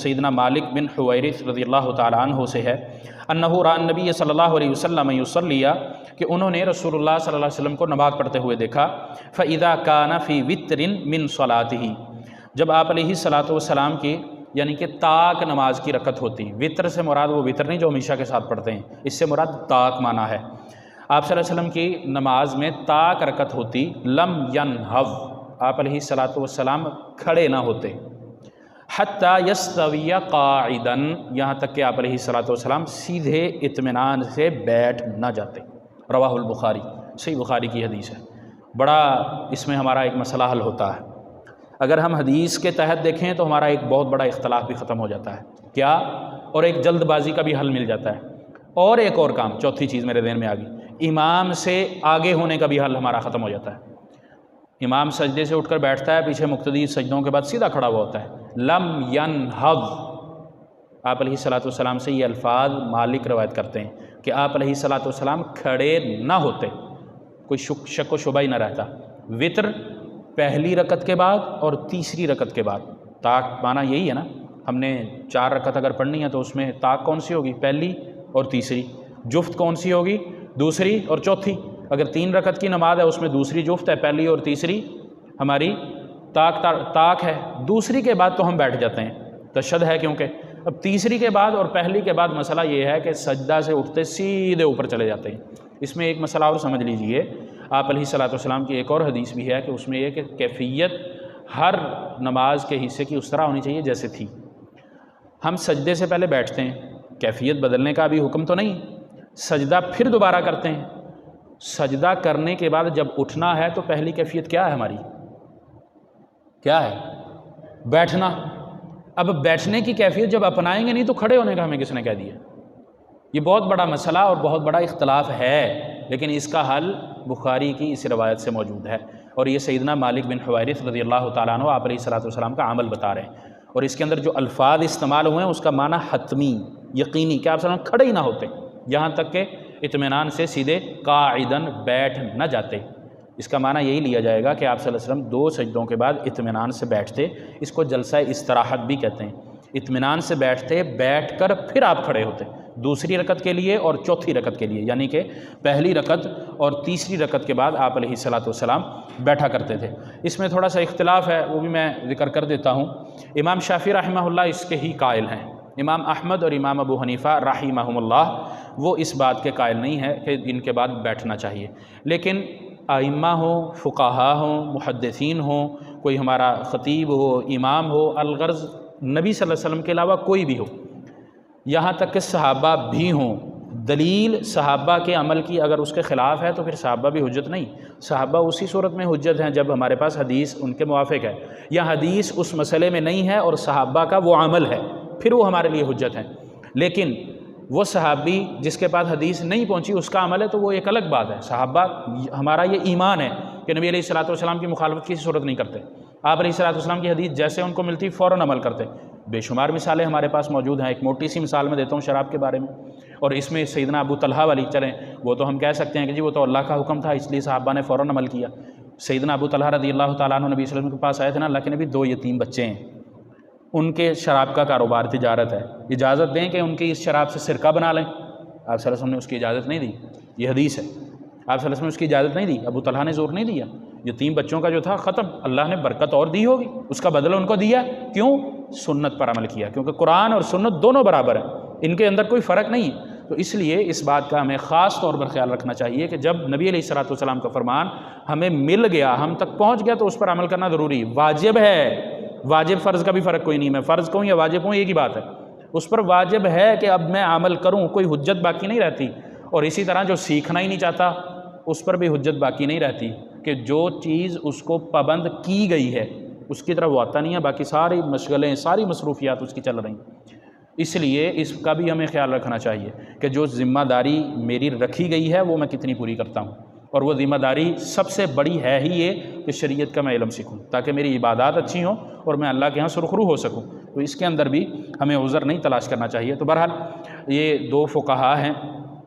سیدنا مالک بن حویرث رضی اللہ تعالیٰ عنہ سے ہے انہو رأى النبی صلی اللہ علیہ وسلم یصلی کہ انہوں نے رسول اللہ صلی اللہ علیہ وسلم کو نماز پڑھتے ہوئے دیکھا فإذا كان في وتر من صلاته جب آپ علیہ الصلاۃ والسلام کی یعنی کہ طاق نماز کی رکعت ہوتی، وطر سے مراد وہ وطر نہیں جو ہمیشہ کے ساتھ پڑھتے ہیں، اس سے مراد طاق معنی ہے۔ آپ صلی اللہ علیہ وسلم کی نماز میں طاق رکعت ہوتی لم ینہض آپ علیہ الصلاۃ والسلام کھڑے نہ ہوتے حتی یستوی قاعدا یہاں تک کہ آپ علیہ الصلاۃ والسلام سیدھے اطمینان سے بیٹھ نہ جاتے۔ رواہ البخاری، صحیح بخاری کی حدیث ہے۔ بڑا اس میں ہمارا ایک مسئلہ حل ہوتا ہے۔ اگر ہم حدیث کے تحت دیکھیں تو ہمارا ایک بہت بڑا اختلاف بھی ختم ہو جاتا ہے، کیا؟ اور ایک جلد بازی کا بھی حل مل جاتا ہے۔ اور ایک اور کام، چوتھی چیز میرے ذہن میں آ گئی، امام سے آگے ہونے کا بھی حل ہمارا ختم ہو جاتا ہے۔ امام سجدے سے اٹھ کر بیٹھتا ہے، پیچھے مقتدی سجدوں کے بعد سیدھا کھڑا ہوا ہوتا ہے۔ لم ینہض آپ علیہ الصلاۃ والسلام سے یہ الفاظ مالک روایت کرتے ہیں کہ آپ علیہ الصلاۃ والسلام کھڑے نہ ہوتے، کوئی شک و شبہ ہی نہ رہتا۔ وطر پہلی رکعت کے بعد اور تیسری رکعت کے بعد، طاق معنی یہی ہے نا، ہم نے 4 رکعت اگر پڑھنی ہے تو اس میں طاق کون سی ہوگی؟ پہلی اور تیسری۔ جفت کون سی ہوگی؟ دوسری اور چوتھی۔ اگر 3 رکعت کی نماز ہے اس میں دوسری جفت ہے، پہلی اور تیسری ہماری طاق ہے۔ دوسری کے بعد تو ہم بیٹھ جاتے ہیں، تشہد ہے کیونکہ۔ اب تیسری کے بعد اور پہلی کے بعد مسئلہ یہ ہے کہ سجدہ سے اٹھتے سیدھے اوپر چلے جاتے ہیں۔ اس میں ایک مسئلہ اور سمجھ لیجئے، آپ علیہ الصلاۃ والسلام کی ایک اور حدیث بھی ہے کہ اس میں یہ کہ کیفیت ہر نماز کے حصے کی اس طرح ہونی چاہیے جیسے تھی۔ ہم سجدے سے پہلے بیٹھتے ہیں، کیفیت بدلنے کا بھی حکم تو نہیں، سجدہ پھر دوبارہ کرتے ہیں۔ سجدہ کرنے کے بعد جب اٹھنا ہے تو پہلی کیفیت کیا ہے ہماری؟ کیا ہے؟ بیٹھنا۔ اب بیٹھنے کی کیفیت جب اپنائیں گے نہیں تو کھڑے ہونے کا ہمیں کس نے کہہ دیا؟ یہ بہت بڑا مسئلہ اور بہت بڑا اختلاف ہے، لیکن اس کا حل بخاری کی اس روایت سے موجود ہے، اور یہ سیدنا مالک بن حویرث رضی اللہ تعالیٰ عنہ آپ علیہ الصلاۃ والسلام کا عمل بتا رہے ہیں، اور اس کے اندر جو الفاظ استعمال ہوئے ہیں اس کا معنی حتمی، یقینی کہ آپ صلی اللہ علیہ وسلم کھڑے ہی نہ ہوتے یہاں تک کہ اطمینان سے سیدھے قاعدن بیٹھ نہ جاتے۔ اس کا معنی یہی لیا جائے گا کہ آپ صلی اللہ علیہ وسلم 2 سجدوں کے بعد اطمینان سے بیٹھتے، اس کو جلسہ استراحت بھی کہتے ہیں۔ اطمینان سے بیٹھتے، بیٹھ کر پھر آپ کھڑے ہوتے دوسری رکعت کے لیے اور چوتھی رکعت کے لیے، یعنی کہ پہلی رکعت اور تیسری رکعت کے بعد آپ علیہ الصلاۃ والسلام بیٹھا کرتے تھے۔ اس میں تھوڑا سا اختلاف ہے، وہ بھی میں ذکر کر دیتا ہوں۔ امام شافعی رحمہ اللہ اس کے ہی قائل ہیں، امام احمد اور امام ابو حنیفہ رحمہم اللہ وہ اس بات کے قائل نہیں ہے کہ ان کے بعد بیٹھنا چاہیے، لیکن ائمہ ہوں، فقہا ہوں، محدثین ہوں، کوئی ہمارا خطیب ہو، امام ہو، الغرض نبی صلی اللہ علیہ وسلم کے علاوہ کوئی بھی ہو، یہاں تک کہ صحابہ بھی ہوں، دلیل صحابہ کے عمل کی اگر اس کے خلاف ہے تو پھر صحابہ بھی حجت نہیں۔ صحابہ اسی صورت میں حجت ہیں جب ہمارے پاس حدیث ان کے موافق ہے، یا حدیث اس مسئلے میں نہیں ہے اور صحابہ کا وہ عمل ہے، پھر وہ ہمارے لیے حجت ہیں۔ لیکن وہ صحابی جس کے پاس حدیث نہیں پہنچی اس کا عمل ہے تو وہ ایک الگ بات ہے۔ صحابہ ہمارا یہ ایمان ہے کہ نبی علیہ الصلاۃ والسلام کی مخالفت کسی صورت نہیں کرتے، آپ علیہ الصلاۃ والسلام کی حدیث جیسے ان کو ملتی فوراً عمل کرتے۔ بے شمار مثالیں ہمارے پاس موجود ہیں، ایک موٹی سی مثال میں دیتا ہوں شراب کے بارے میں، اور اس میں سیدنا ابو طلحہ والی چلیں، وہ تو ہم کہہ سکتے ہیں کہ جی وہ تو اللہ کا حکم تھا اس لیے صحابہ نے فوراً عمل کیا۔ سیدنا ابو طلحہ رضی اللہ تعالیٰ عنہ نبی صلی اللہ علیہ وسلم کے پاس آئے تھے نا، اللہ کے نبی 2 یتیم بچے ہیں، ان کے شراب کا کاروبار تجارت ہے، اجازت دیں کہ ان کی اس شراب سے سرکہ بنا لیں۔ آپ صلی اللہ علیہ وسلم نے اس کی اجازت نہیں دی، یہ حدیث ہے، آپ صلی اللہ علیہ وسلم نے اس کی اجازت نہیں دی، ابو طلحہ نے زور نہیں دیا، یتیم بچوں کا جو تھا ختم، اللہ نے برکت اور دی ہوگی، اس کا بدلہ ان کو دیا، کیوں؟ سنت پر عمل کیا، کیونکہ قرآن اور سنت دونوں برابر ہیں، ان کے اندر کوئی فرق نہیں ہے۔ تو اس لیے اس بات کا ہمیں خاص طور پر خیال رکھنا چاہیے کہ جب نبی علیہ الصلاۃ والسلام کا فرمان ہمیں مل گیا، ہم تک پہنچ گیا، تو اس پر عمل کرنا ضروری واجب ہے۔ واجب فرض کا بھی فرق کوئی نہیں، میں فرض کہوں یا واجب کہوں ایک ہی بات ہے، اس پر واجب ہے کہ اب میں عمل کروں، کوئی حجت باقی نہیں رہتی۔ اور اسی طرح جو سیکھنا ہی نہیں چاہتا اس پر بھی حجت باقی نہیں رہتی کہ جو چیز اس کو پابند کی گئی ہے اس کی طرف وہ آتا نہیں ہے، باقی ساری مشغلیں، ساری مصروفیات اس کی چل رہی ہیں۔ اس لیے اس کا بھی ہمیں خیال رکھنا چاہیے کہ جو ذمہ داری میری رکھی گئی ہے وہ میں کتنی پوری کرتا ہوں، اور وہ ذمہ داری سب سے بڑی ہے ہی یہ کہ شریعت کا میں علم سیکھوں تاکہ میری عبادات اچھی ہوں اور میں اللہ کے ہاں سرخرو ہو سکوں۔ تو اس کے اندر بھی ہمیں عذر نہیں تلاش کرنا چاہیے۔ تو بہرحال یہ 2 فقہا ہیں،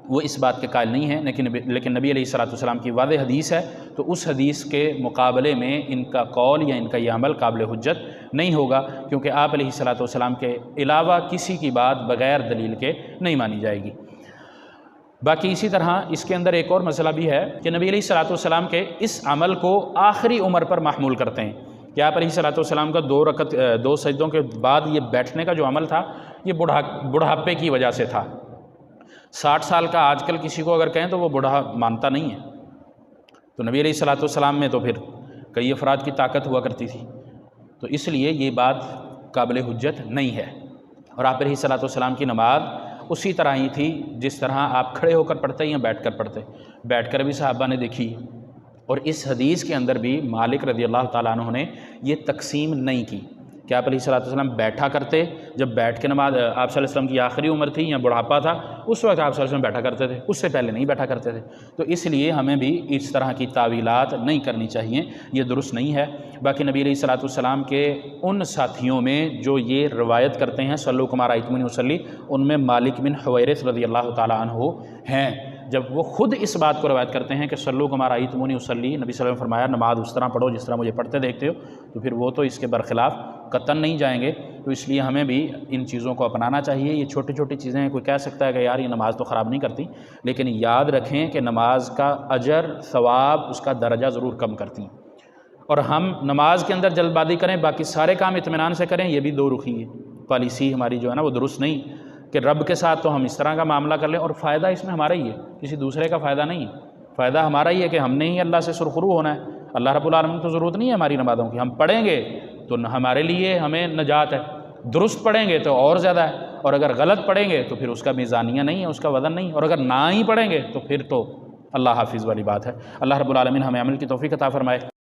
وہ اس بات کے قائل نہیں ہیں، لیکن نبی علیہ الصلاۃ والسلام کی واضح حدیث ہے، تو اس حدیث کے مقابلے میں ان کا قول یا ان کا یہ عمل قابل حجت نہیں ہوگا، کیونکہ آپ علیہ الصلوۃ والسلام کے علاوہ کسی کی بات بغیر دلیل کے نہیں مانی جائے گی۔ باقی اسی طرح اس کے اندر ایک اور مسئلہ بھی ہے کہ نبی علیہ الصلوۃ والسلام کے اس عمل کو آخری عمر پر محمول کرتے ہیں کہ آپ علیہ الصلوۃ والسلام کا 2 سجدوں کے بعد یہ بیٹھنے کا جو عمل تھا یہ بڑھاپے کی وجہ سے تھا۔ 60 سال کا آج کل کسی کو اگر کہیں تو وہ بوڑھا مانتا نہیں ہے، تو نبی علیہ الصلوۃ والسلام میں تو پھر کئی افراد کی طاقت ہوا کرتی تھی، تو اس لیے یہ بات قابل حجت نہیں ہے۔ اور آپ علیہ الصلوۃ والسلام کی نماز اسی طرح ہی تھی جس طرح آپ کھڑے ہو کر پڑھتے یا بیٹھ کر پڑھتے، بیٹھ کر بھی صحابہ نے دیکھی، اور اس حدیث کے اندر بھی مالک رضی اللہ تعالیٰ عنہ نے یہ تقسیم نہیں کی کہ آپ علیہ الصلوۃ والسلام بیٹھا کرتے، جب بیٹھ کے نماز آپ صلی اللہ علیہ وسلم کی آخری عمر تھی یا بڑھاپا تھا اس وقت آپ صلی اللہ علیہ وسلم بیٹھا کرتے تھے، اس سے پہلے نہیں بیٹھا کرتے تھے۔ تو اس لیے ہمیں بھی اس طرح کی تعویلات نہیں کرنی چاہیے، یہ درست نہیں ہے۔ باقی نبی علیہ الصلوۃ والسلام کے ان ساتھیوں میں جو یہ روایت کرتے ہیں صلو کما رأیتمونی اصلی، ان میں مالک بن حویرث رضی اللہ تعالیٰ عنہ ہیں۔ جب وہ خود اس بات کو روایت کرتے ہیں کہ صلو کما رأیتمونی اصلی، نبی صلی اللہ علیہ وسلم نے فرمایا نماز اس طرح پڑھو جس طرح مجھے پڑھتے دیکھتے ہو، تو پھر وہ تو اس کے برخلاف قطعاً نہیں جائیں گے۔ تو اس لیے ہمیں بھی ان چیزوں کو اپنانا چاہیے۔ یہ چھوٹی چھوٹی چیزیں ہیں، کوئی کہہ سکتا ہے کہ یار یہ نماز تو خراب نہیں کرتی، لیکن یاد رکھیں کہ نماز کا اجر ثواب اس کا درجہ ضرور کم کرتی ہیں، اور ہم نماز کے اندر جلد بازی کریں، باقی سارے کام اطمینان سے کریں، یہ بھی دو رخی ہے، پالیسی ہماری جو ہے نا وہ درست نہیں کہ رب کے ساتھ تو ہم اس طرح کا معاملہ کر لیں اور فائدہ اس میں ہمارا ہی ہے، کسی دوسرے کا فائدہ نہیں ہے۔ فائدہ ہمارا ہی ہے کہ ہم نے ہی اللہ سے سرخرو ہونا ہے۔ اللہ رب العالمین کو ضرورت نہیں ہے ہماری نمازوں کی، ہم پڑھیں گے تو ہمارے لیے ہمیں نجات ہے، درست پڑھیں گے تو اور زیادہ ہے، اور اگر غلط پڑھیں گے تو پھر اس کا میزانیہ نہیں ہے، اس کا وزن نہیں ہے، اور اگر نہ ہی پڑھیں گے تو پھر تو اللہ حافظ والی بات ہے۔ اللہ رب العالمین ہمیں عمل کی توفیق عطا فرمائے۔